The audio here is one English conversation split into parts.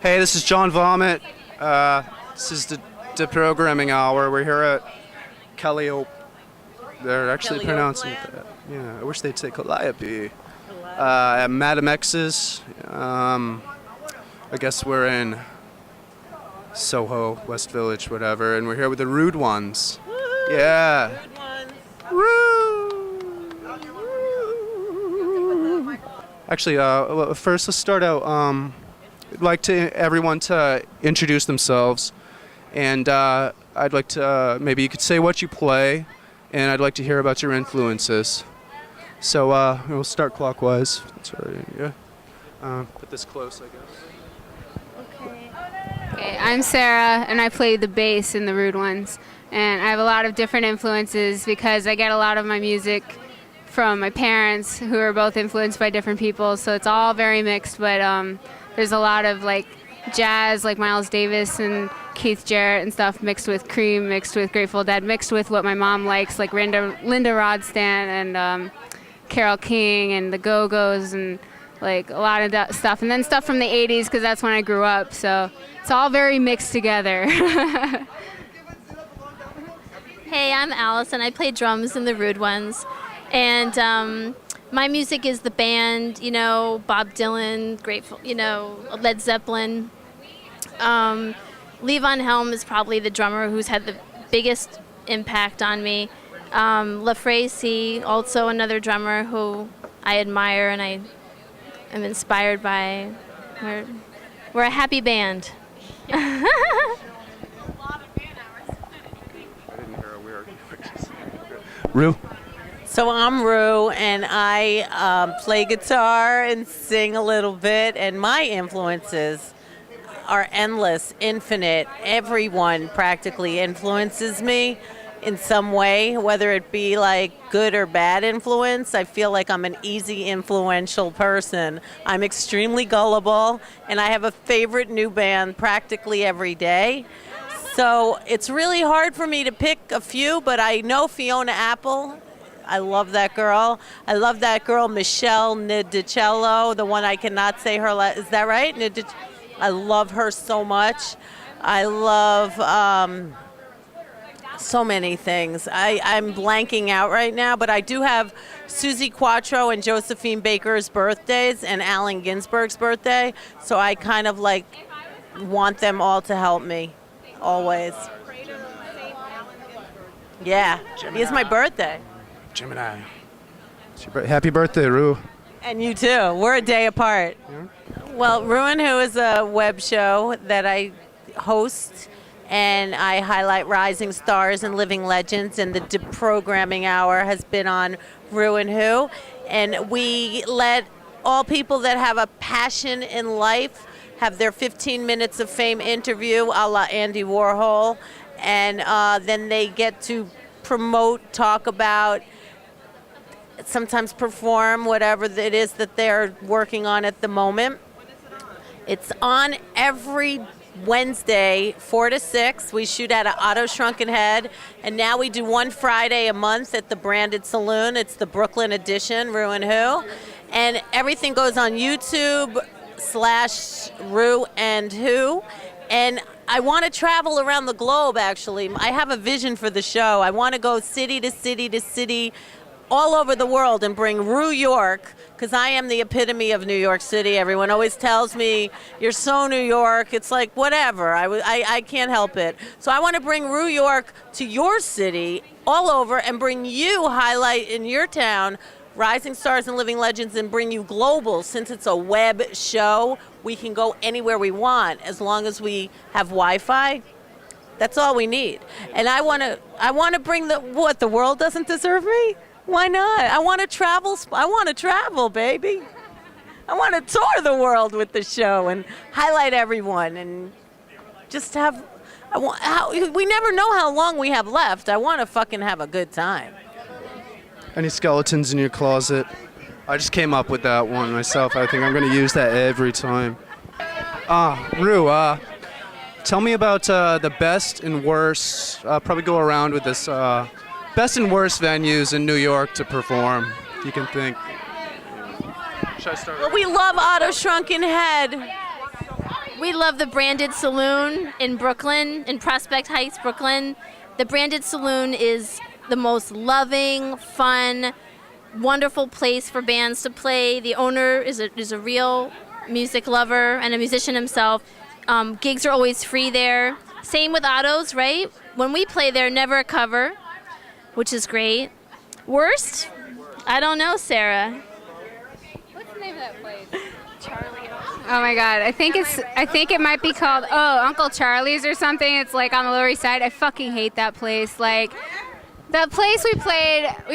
Hey, this is John Vomit. This is the Deprogramming Hour. We're here at Calliope. They're actually pronouncing it that. Yeah, I wish they'd say Calliope. At Madam X's. I guess we're in Soho, West Village, whatever, and we're here with the Rewd Onez. Woo-hoo! Yeah. Rewd Rewd. Actually, first let's start out. I'd like everyone to introduce themselves, and I'd like to maybe you could say what you play, and I'd like to hear about your influences. So we'll start clockwise. That's all right, yeah. Put this close, I guess. Okay, I'm Sarah, and I play the bass in the Rewd Onez. And I have a lot of different influences because I get a lot of my music from my parents, who are both influenced by different people. So it's all very mixed, but there's a lot of like jazz, like Miles Davis and Keith Jarrett and stuff, mixed with Cream, mixed with Grateful Dead, mixed with what my mom likes, like Linda Ronstadt and Carole King and the Go-Go's and like a lot of that stuff. And then stuff from the 80s because that's when I grew up. So it's all very mixed together. Hey, I'm Alice, and I play drums in the Rewd Onez. And my music is the band, you know, Bob Dylan, Grateful, you know, Led Zeppelin. Levon Helm is probably the drummer who's had the biggest impact on me. LaFracie, also another drummer who I admire and I am inspired by. We're a happy band. Rue? So I'm Rue, and I play guitar and sing a little bit, and my influences are endless, infinite. Everyone practically influences me in some way, whether it be like good or bad influence. I feel like I'm an easy, influential person. I'm extremely gullible, and I have a favorite new band practically every day. So it's really hard for me to pick a few, but I know Fiona Apple. I love that girl. I love that girl, Michelle Nidicello, the one I cannot say her last. Is that right? I love her so much. I love so many things. I'm blanking out right now, but I do have Susie Quattro and Josephine Baker's birthdays and Allen Ginsberg's birthday, so I kind of like want them all to help me. Always. Yeah, it's my birthday. Gemini. Happy birthday, Rue. And you too. We're a day apart. Yeah. Well, Ruin Who is a web show that I host, and I highlight rising stars and living legends, and the Deprogramming Hour has been on Ruin Who, and we let all people that have a passion in life have their 15 minutes of fame interview a la Andy Warhol, and then they get to promote, talk about, sometimes perform whatever it is that they're working on at the moment. It's on every Wednesday, 4 to 6. We shoot at Otto Shrunken Head, and now we do one Friday a month at the Branded Saloon. It's the Brooklyn edition, Ruin Who, and everything goes on YouTube /Rue and Who, and I want to travel around the globe. Actually, I have a vision for the show. I want to go city to city to city all over the world and bring Rue York, because I am the epitome of New York City. Everyone always tells me, you're so New York. It's like, whatever. I can't help it. So I want to bring Rue York to your city all over and bring you highlight in your town rising stars and living legends, and bring you global. Since it's a web show, we can go anywhere we want as long as we have Wi-Fi. That's all we need. And I want to bring the world doesn't deserve me? Why not? I want to travel, baby. I want to tour the world with the show and highlight everyone and just have. We never know how long we have left. I want to fucking have a good time. Any skeletons in your closet? I just came up with that one myself. I think I'm going to use that every time. Rue, tell me about the best and worst. Probably go around with this. Best and worst venues in New York to perform, if you can think. Should I start? Well, we love Otto Shrunken Head. We love the Branded Saloon in Brooklyn, in Prospect Heights, Brooklyn. The Branded Saloon is the most loving, fun, wonderful place for bands to play. The owner is a real music lover and a musician himself. Gigs are always free there. Same with Otto's, right? When we play there, never a cover, which is great. Worst? I don't know, Sarah. What's the name of that place? Oh my God, I think it might be called Uncle Charlie's or something. It's like on the Lower East Side. I fucking hate that place. Like, the place we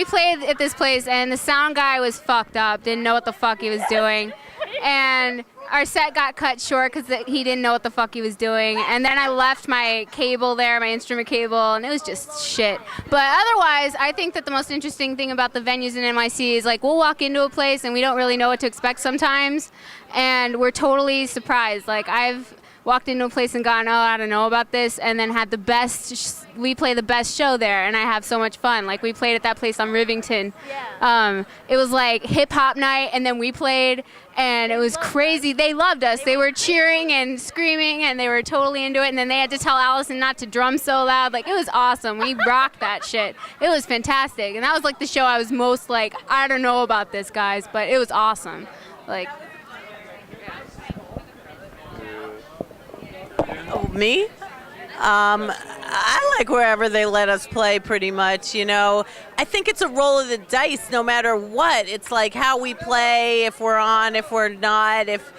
played at this place, and the sound guy was fucked up, didn't know what the fuck he was doing, and our set got cut short because he didn't know what the fuck he was doing. And then I left my cable there, my instrument cable, and it was just shit. But otherwise, I think that the most interesting thing about the venues in NYC is, like, we'll walk into a place and we don't really know what to expect sometimes, and we're totally surprised. Like, I've walked into a place and gone, oh, I don't know about this, and then had the best, we play the best show there, and I have so much fun. Like, we played at that place on Rivington. Yeah. It was like hip-hop night, and then we played, and it was crazy. They loved us. They were cheering and screaming, and they were totally into it, and then they had to tell Allison not to drum so loud. Like, it was awesome. We rocked that shit. It was fantastic, and that was, like, the show I was most like, I don't know about this, guys, but it was awesome. Like, Oh, me? I like wherever they let us play, pretty much, you know. I think it's a roll of the dice no matter what. It's like how we play, if we're on, if we're not, if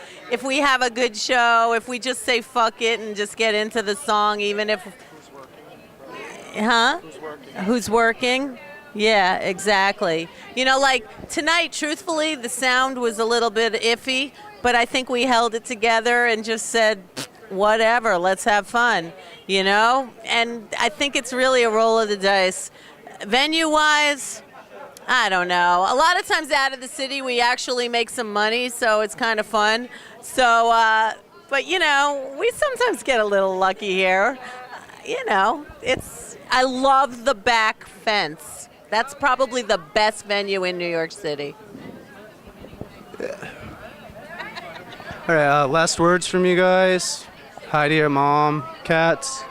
we have a good show, if we just say fuck it and just get into the song, even if... Huh? Who's working? Yeah, exactly. You know, like tonight, truthfully, the sound was a little bit iffy, but I think we held it together and just said... whatever, let's have fun, you know? And I think it's really a roll of the dice. Venue-wise, I don't know. A lot of times out of the city, we actually make some money, so it's kind of fun. So, but, you know, we sometimes get a little lucky here. You know, I love the back fence. That's probably the best venue in New York City. All right, last words from you guys. Hi to your mom, cats.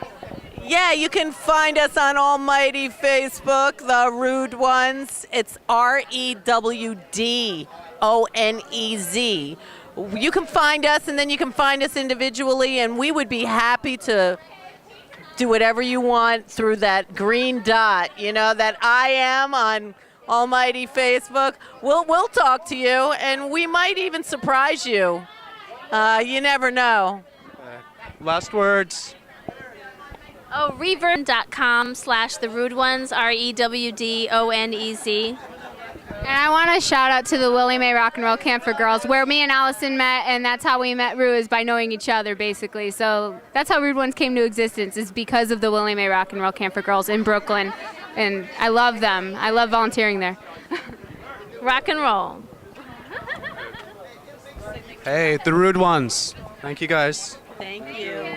Yeah, you can find us on almighty Facebook, the Rewd Onez. It's REWD ONEZ. You can find us, and then you can find us individually, and we would be happy to do whatever you want through that green dot, you know, that I am on almighty Facebook. We'll talk to you, and we might even surprise you. You never know. Last words. Oh, reverb.com/the Rewd Onez, REWD ONEZ. and I want to shout out to the Willie Mae Rock and Roll Camp for Girls, where me and Allison met, and that's how we met Rue, is by knowing each other, basically. So that's how Rewd Onez came to existence, is because of the Willie Mae Rock and Roll Camp for Girls in Brooklyn. And I love them. I love volunteering there. Rock and roll. Hey, the Rewd Onez. Thank you guys. Thank you.